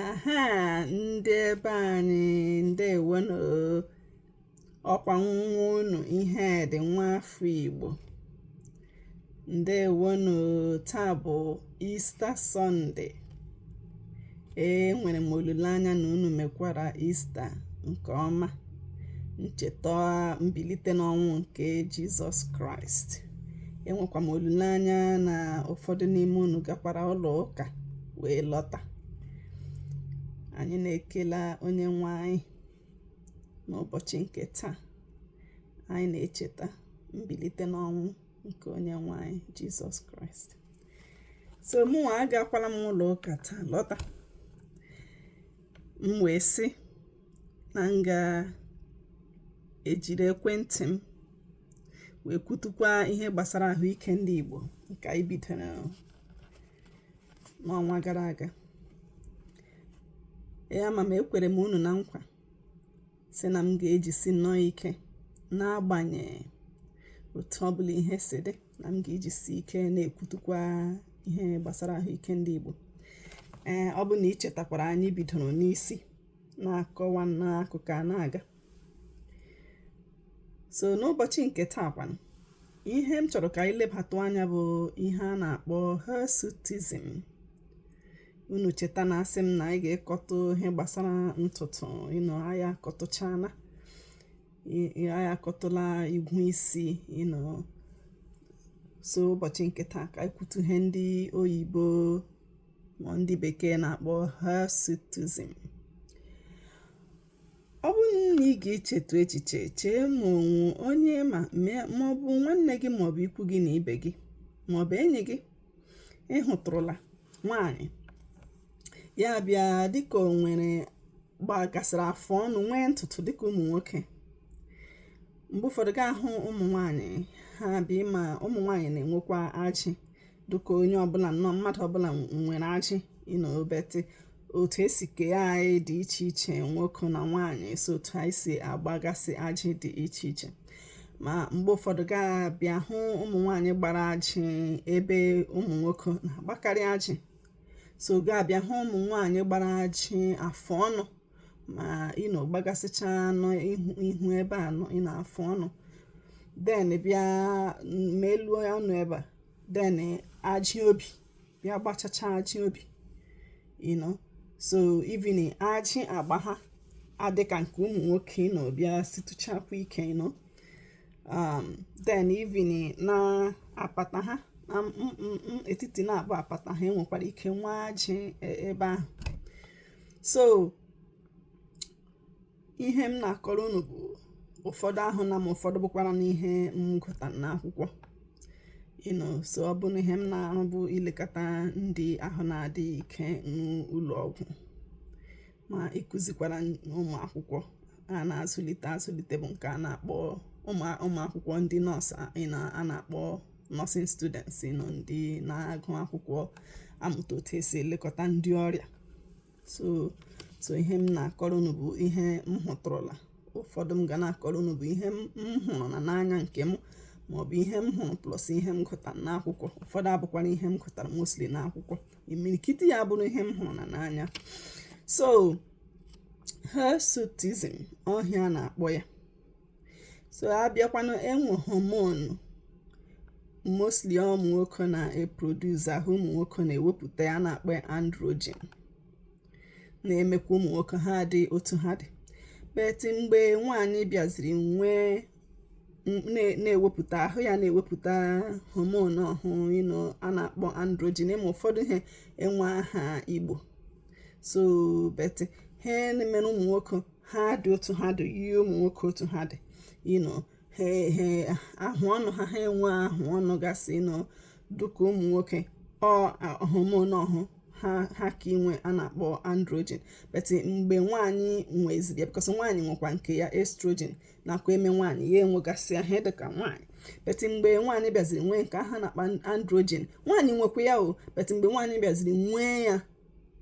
aha ndị ebe anyị ndewonu, ọkwa nwa unu ihe dị nwa afọ Igbo. Ndewonu, taa bụ Easter Sunday. Nwere m olileanya na unu mekwara Easter nke ọma, ncheta mbilite n'ọnwụ nke Jizọs Kraịst. Enwekwa m olileanya na ụfọdụ n'ime unu gakwara ụlọ ụka wee lọta. Anyị na-ekele onye nwe anyị n'ụbọchị nke taa. Anyị na-echeta mbilite n'ọnwụ nke onye nwe anyị Jizọs Kraịst. So mụnwa agakwala m ụlọ ụka taa lọta. M wee sị na m ga-ejiri ekwentị m wee kwutukwa ihe gbasara ahụike ndị Igbo nke anyị bidoro n'ọnwa gara aga. Ma ekwere m unu na nkwa sị na m ga-ejisi nnọọ ike n'agbanyeghị otu ọbụla ihe si dị, na m ga-ejisi ike na-ekwutukwa ihe gbasara ahụike ndị Igbo. Ọ bụ na ichetakwara anyị bidoro n'isi na-akọwa n'akụkụ a na-aga. So n'ụbọchị nke taa kwanụ, ihe m chọrọ ka anyị lebatụ anya bụ ihe a na-akpọ Hirsutism. Unu cheta na asị m na anyị ga-ekọtụ ihe gbasara ntụtụ, anyị akọtụchana, anyị akọtụla igwu isi, so ụbọchị nke taa ka anyị kwutu ihe ndị oyibo ma ndị bekee na-akpọ Hirsutism. Ọ bụrụ na ị ga-echetụ echiche, chee ma onye maọbụ nwanne gị maọbụ ikwu gị na ibe gị maọbụ enyi gị ịhụtụrụla nwaanyị ya bịa dịka o nwere gbagasịrị afọ ọnụ, nwee ntụtụ dịka ụmụ nwoke. Mgbe ụfọdụ ga-ahụ ụmụ nwaanyị ha bịa, ma ụmụ nwaanyị na-enwekwa ajị dịka onye ọbụla, nnọọ mmadụ ọbụla nwere ajị obete. Otu esi kee anyị dị iche iche, nwoke na nwaanyị, so otu anyị si agbagasị ajị dị iche iche. Ma mgbe ụfọdụ ga-abịa hụ ụmụ nwaanyị gbara ajị ebe ụmụ nwoke na-agbakarị ajị. So ga-abịa hụ ụmụ nwaanyị gbara ajị afọ ọnụ, ma gbagasịcha ihu ebe a afọ ọnụ, then bịa meluo ọnụ ebe a, then ajị obi bịa gbachacha ajị obi, so even ajị agba ha adịka nke ụmụ nwoke bịa situchakwa ike, then even na apata ha, etiti na-abụ apata ha enwekwara ike nwa ajị ebe ahụ. So ihe m na-akọrọ unu bụ ụfọdụ ahụ na m, ụfọdụ bụkwara n'ihe m gụtara n'akwụkwọ. So ọ bụ na ihe m na-arụ bụ ilekọta ndị ahụ na-adịghị ike n'ụlọ ọgwụ, ma ịkụzikwara ụmụ akwụkwọ a na-azụlite bụ nke a na-akpọ ụmụ akwụkwọ ndị nọọsụ, a na-akpọ nursing students, ndị na-agụ akwụkwọ amụta otu esi elekọta ndị ọrịa. So ihe m na-akọrọ unu bụ ihe m hụtụrụla. Ụfọdụ m ga na-akọrọ unu bụ ihe m hụrụ n'anya nke m, maọbụ ihe m hụrụ plus ihe m gụtara n'akwụkwọ. Ụfọdụ abụkwara ihe m gụtara mostly n'akwụkwọ, imirikiti ya bụrụ ihe m hụrụ n'anya. So Hirsutism ọhịa na-akpọ ya. So abịakwanụ, enwe homonu mostly ụmụ nwoke na-eproduce, ahụ ụmụ nwoke na-ewepụta ya, na-akpọ androgen, na-emekwa ụmụ nwoke ha dị otu ha dị. But mgbe nwaanyị bịaziri nwee na-ewepụta, ahụ ya na-ewepụta homonu ọhụụ a na-akpọ androgen, ma ụfọdụ ihe enwe aha Igbo. So but ha na-emere ụmụ nwoke ha dị otu ha dị, ihe ụmụ nwoke otu ha dị, ahụ ọnụ ha enwe ahụ ọnụ gasị dịka ụmụ nwoke, homonu ọhụụ ha ka inwe a na-akpọ androgen. But mgbe nwaanyị nweziri ya, because nwaanyị nwekwa nke ya estrogen, nakwa eme nwaanyị ya enwegasị ahụ dịka nwaanyị. But mgbe nwaanyị bịaziri nwee nke aha na-akpọ androgen, nwaanyị nwekwa ya but mgbe nwaanyị bịaziri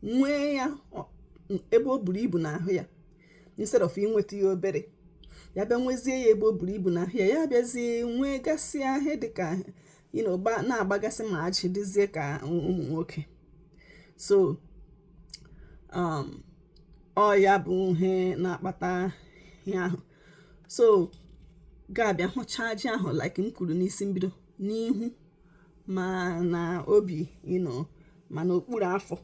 nwee ya ebe o buru ibu n'ahụ ya, instead of inweta ya obere, ya bịa nwezie ya ebe o buru ibu n'ahụ ya bịazie nwee gasị ahụ dịka na-agbagasị ma ajị dịzie ka ụmụ nwoke. So ọ ya bụ ihe na-akpata ihe ahụ. So ga-abịa hụcha ajị ahụ like m kwuru n'isi mbido, n'ihu ma na obi ma n'okpuru afọ.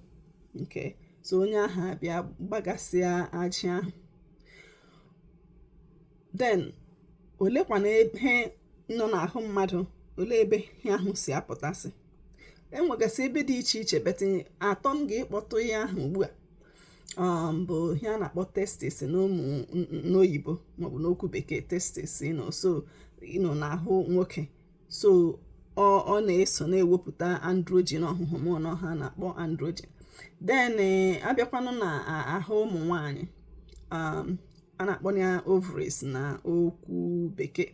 So onye ahụ abịa gbagasịa ajị ahụ. Then olekwana ihe nọ n'ahụ mmadụ, ole ebe ihe ahụ si apụtasị. Enwegasị ebe dị iche iche, beti atọ m ga-ekpọtụ ya ahụ ugbu a bụ ihe a na-akpọ testis n'oyibo maọbụ n'okwu bekee. Testis so n'ahụ nwoke. So ọ na-eso na-ewepụta androgen, hormone ha na-akpọ androgen. Then abịakwanụ na ahụ ụmụ nwanyị, a na-akpọ ya ovaries na okwu bekee,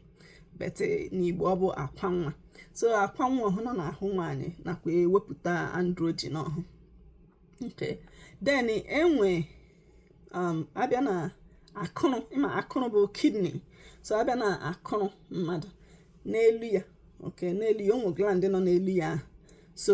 beti n'Igbo ọ bụ akwa nwa. So akwa nwa ọhụrụ nọ n'ahụ nwanyị nakwa ewepụta androgen ọhụ. Then enwe abịa na akụrụ, ịma akụrụ bụ kidney. So abịa na akụrụ mmadụ, n'elu ya n'elu ya ụmụ gland nọ n'elu ya. So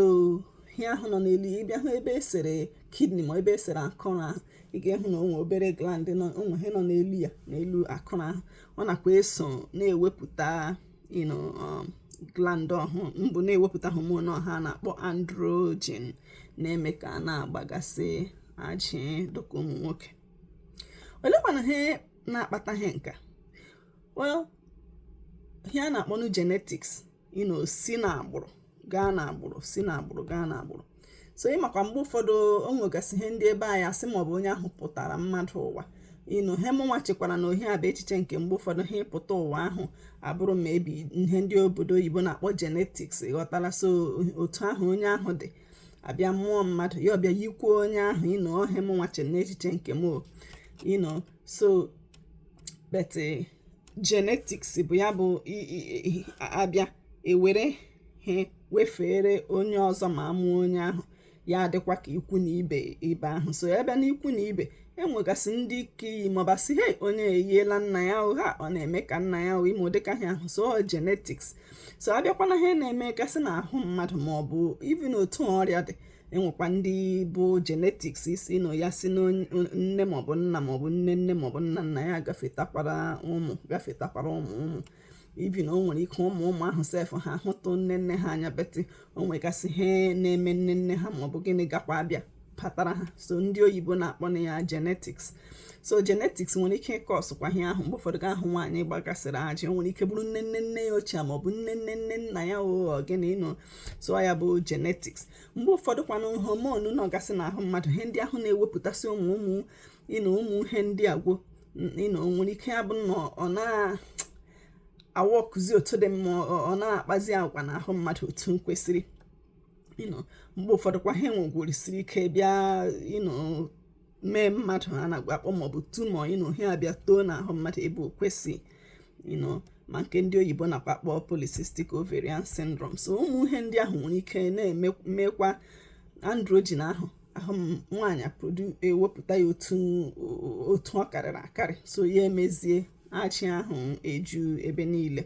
ihe ahụ nọ n'elu ya, ịbịa hụ ebe esere kidney ma ebe esere akụrụ ahụ, ị ga-ehụ na onwe obere gland onwe ihe nọ n'elu ya, n'elu akụrụ ahụ. Ọ nakwa eso na-ewepụta gland ọhụ mbụ na-ewepụta hormone ọha na-akpọ androgen, na-eme ka a na-agbagasị ajị dịka ụmụ nwoke. Olekwana ihe na-akpata ihe nka? Well, ihe a na-akpọ genetics, si n'agbụrụ gaa n'agbụrụ, si n'agbụrụ gaa n'agbụrụ. So ịmakwa mgbe ụfọdụ o nwegasị ihe ndị ebe anyị asị maọbụ onye ahụ pụtara mmadụ ụwa. He mụnwa chekwara na ohe a bụ echiche nke mgbe ụfọdụ ha ịpụta ụwa ahụ abụrụ ma ebi ihe ndị obodo oyibo na-akpọ genetics, ịghọtala. So otu ahụ onye ahụ dị abịa mmụọ mmadụ ya, ọbịa yikwuo onye ahụ ohe mụnwa chere n'echiche nke m. So but genetics bụ ya bụ abịa ewere he wefere onye ọzọ ma mụọ onye ahụ, ya adịkwa ka ikwu na ibe ahụ. So ebe na ikwu na ibe enwegasị ndị ka iyi maọbasị onye eyiela nna ya ụgha, ọ na-eme ka nna ya ime ụdịka ihe ahụ. So genetics. So abịakwana ihe na-emegasị n'ahụ mmadụ maọbụ even otu ọrịa dị, enwekwa ndị bụ genetics ya si nne maọbụ nna maọbụ nne maọbụ nna nna ya gafetakwara ụmụ even o nwere ike ụmụ ahụ sef ha hụtụ nne ha anya, beti o nwegasị ihe na-eme nne ha maọbụ gịnị gakwa abịa patara ha. So ndị oyibo na-akpọ ya genetics. So genetics nwere ike ịkọsụkwa ihe ahụ. Mgbe ụfọdụ ga-ahụ nwaanyị gbagasịrị ajị, o nwere ike bụrụ nne ya ochie maọbụ nne nna ya gịnị so ya bụ genetics. Mgbe ụfọdụ kwanụ hormone nọgasị n'ahụ mmadụ, ihe ndị ahụ na-ewepụtasị ụmụ ihe ndị agwo nwere ike ya bụ na ọ na-awọkụzi otu dị mma, ọ na-akpazi agwa n'ahụ mmadụ otu kwesịrị. Mgbe ụfọdụ kwa ha nwegworisiri ike bịa mee mmadụ a na-akpọ maọbụ tumor ihe abịa too n'ahụ mmadụ ebe o kwesị ma nke ndị oyibo na-akpọ polycystic ovarian syndrome. So ụmụ ihe ndị ahụ nwere ike na-emekwa androgen ahụ nwaanyị ewepụta ya otu ọ karịrị akarị. So ya emezie achị ahụ eju ebe niile.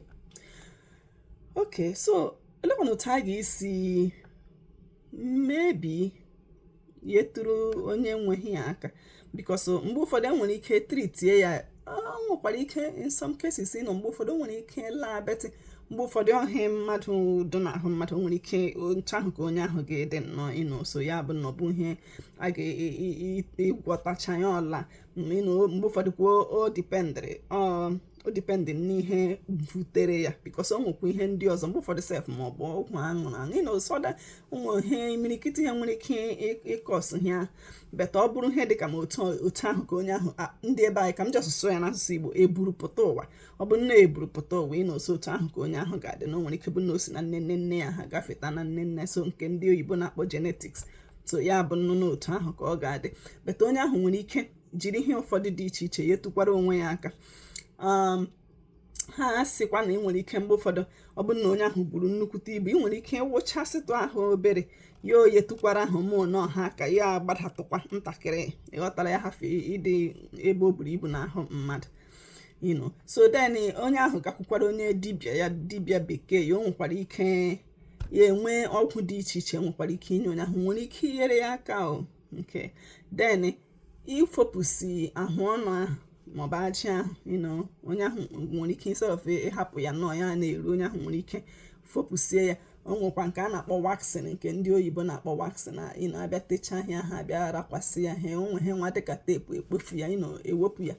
So elekwana otu a ga-esi mebi yetụrụ onye nweghị ya aka, because mgbe ụfọdụ enwere ike tritie ya. Nwekwara ike in some cases mgbe ụfọdụ nwere ike laa beti, mgbe ụfọdụ ọhịa mmadụ dị n'ahụ mmadụ nwere ike ncha ahụ ka onye ahụ ga-ede nnọọ so ya bụ nnọbụ ihe a ga-egwọtacha ya ọla. Mgbe ụfọdụ kwuo o dipendị n'ihe butere ya, because o nwekwa ihe ndị ọzọ mgbe ụfọdụ sef maọbụ ọgwụ aṅụrụ ụsọda ụmụ ihe imirikiti ihe nwere ike ịkọsụ ya. Beta ọ bụrụ ihe dịka ma otu ahụ ka onye ahụ ndị ebe anyị ka m ji ọsụsụ ya n'asụsụ Igbo eburupụta ụwa. Ọ bụ nne eburupụta ụwa oso otu ahụ ka onye ahụ ga-adị, na o nwere ike bụ na o si na nne ya ha gafeta na nne. So nke ndị oyibo na-akpọ genetics. So ya bụ nnụnụ otu ahụ ka ọ ga-adị. Beta onye ahụ nwere ike jiri ihe ụfọdụ dị iche iche ya tụkwara onwe ya aka. Ha sịkwa na ị nwere ike mgbe ụfọdụ ọ bụ na onye ahụ buru nnukwute ibu, ị nwere ike ịwụchasịtụ ahụ obere ya oyetụkwara hormone ọha ka ya agbadatụkwa ntakịrị, ịghọtara, ya hafe ịdị ebe o buru ibu n'ahụ mmadụ. So then onye ahụ gakwukwara onye dibịa bekee ya, o nwekwara ike ya enwe ọgwụ dị iche iche nwekwara ike inye onye ahụ, nwere ike inyere ya aka. Then ifopụsi ahụ ọnụ ahụ maọbụ ajị ahụ onye ahụ nwere ike instead of ịhapụ ya nnọọ ya na-eru, onye ahụ nwere ike fopụsie ya. O nwekwa nke a na-akpọ waxing, nke ndị oyibo na-akpọ waxing, na abịa techaa ya ha abịa rakwasị ya ha onwe ha nwa dịka teepu ekpofu ya ewepụ ya,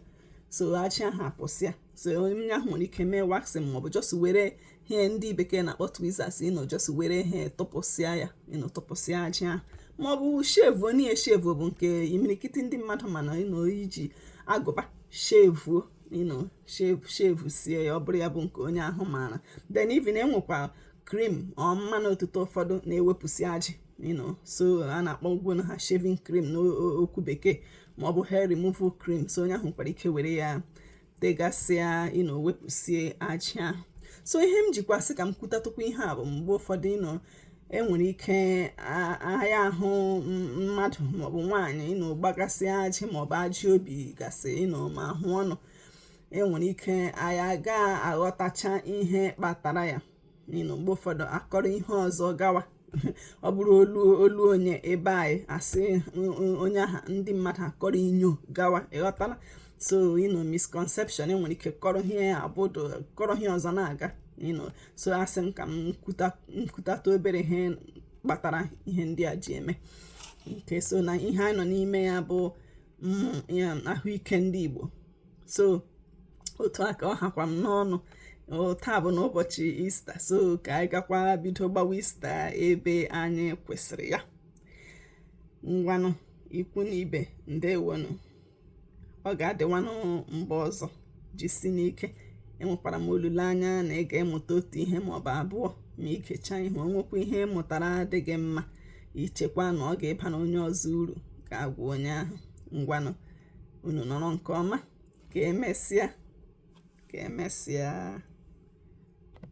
so ajị ahụ apụsịa. So onye ahụ nwere ike mee waxing maọbụ just were ihe ndị bekee na-akpọ tweezers just were ihe tụpụsịa ya tụpụsịa ajị ahụ, maọbụ shevu. Onye shevu bụ nke imirikiti ndị mmadụ mana iji agụba shevuo shevu sie ya, ọ bụrụ ya bụ nke onye ahụ maara. Then even enwekwa cream mmanụ ọtụtụ ụfọdụ na-ewepụsị ajị so a na-akpọ ugwu na ha shaving cream n'okwu bekee, maọbụ hair removal cream. So onye ahụ nwekwara ike were ya tegasịa wepụsie ajị ahụ. So ihe m jikwa sị ka m kwutatụkwa ihe a bụ mgbe ụfọdụ enwere ike ahịa ahụ mmadụ maọbụ nwaanyị gbagasị ajị maọbụ ajị obi gasị ma ahụ ọnụ, enwere ike anya ga-aghọtacha ihe kpatara ya. Mgbe ụfọdụ akọrọ ihe ọzọ gawa ọ bụrụ olu onye ebe anyị asị onye aha ndị mmadụ akọrọ inyo gawa, ịghọtala. So misconception enwere ike kọrọ ihe abụdụ kọrọ ihe ọzọ na-aga so asị m ka m kwutata obere ihe kpatara ihe ndị a ji eme nke. So na ihe anyị nọ n'ime ya bụ ahụike ndị Igbo. So otu aka ọ hakwa m n'ọnụ. Taa bụ n'ụbọchị Ista, so ka anyị gakwa bido gbawa Ista ebe anyị kwesịrị ya. Ngwanụ ikwu na ibe, ndewonụ. Ọ ga-adịwanụ mgbe ọzọ, jisi n'ike. Enwekwara m olileanya na ị ga-emụta otu ihe maọbụ abụọ ma ikecha ihe. O nwekwa ihe mụtara adịghị mma, ichekwa na ọ ga-ịba na onye ọzọ uru ga-agwa onye ahụ. Ngwanụ unu nọrọ nke ọma, ka emesịa.